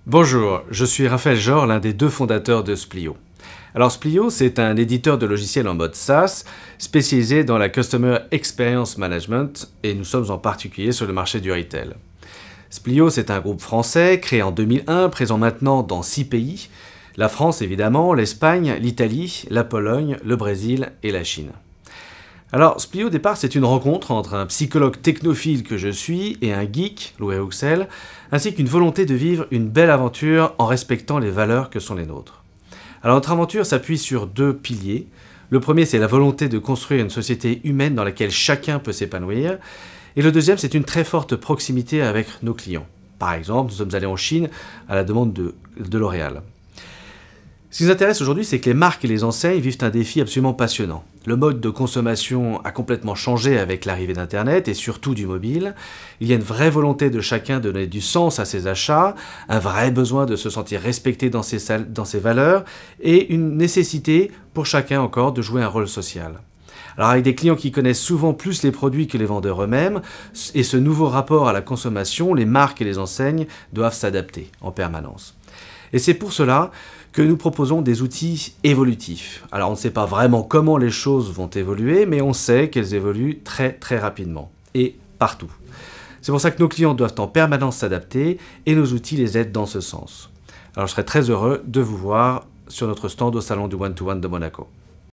Bonjour, je suis Raphaël Jor, l'un des deux fondateurs de Splio. Alors Splio, c'est un éditeur de logiciels en mode SaaS, spécialisé dans la Customer Experience Management, et nous sommes en particulier sur le marché du retail. Splio, c'est un groupe français, créé en 2001, présent maintenant dans 6 pays, la France évidemment, l'Espagne, l'Italie, la Pologne, le Brésil et la Chine. Alors, Splio, au départ, c'est une rencontre entre un psychologue technophile que je suis et un geek, Louis Rouxel, ainsi qu'une volonté de vivre une belle aventure en respectant les valeurs que sont les nôtres. Alors, notre aventure s'appuie sur 2 piliers. Le premier, c'est la volonté de construire une société humaine dans laquelle chacun peut s'épanouir. Et le deuxième, c'est une très forte proximité avec nos clients. Par exemple, nous sommes allés en Chine à la demande de L'Oréal. Ce qui nous intéresse aujourd'hui, c'est que les marques et les enseignes vivent un défi absolument passionnant. Le mode de consommation a complètement changé avec l'arrivée d'Internet et surtout du mobile. Il y a une vraie volonté de chacun de donner du sens à ses achats, un vrai besoin de se sentir respecté dans ses valeurs et une nécessité pour chacun encore de jouer un rôle social. Alors avec des clients qui connaissent souvent plus les produits que les vendeurs eux-mêmes, et ce nouveau rapport à la consommation, les marques et les enseignes doivent s'adapter en permanence. Et c'est pour cela que nous proposons des outils évolutifs. Alors on ne sait pas vraiment comment les choses vont évoluer, mais on sait qu'elles évoluent très rapidement, et partout. C'est pour ça que nos clients doivent en permanence s'adapter, et nos outils les aident dans ce sens. Alors je serai très heureux de vous voir sur notre stand au salon du One-to-One de Monaco.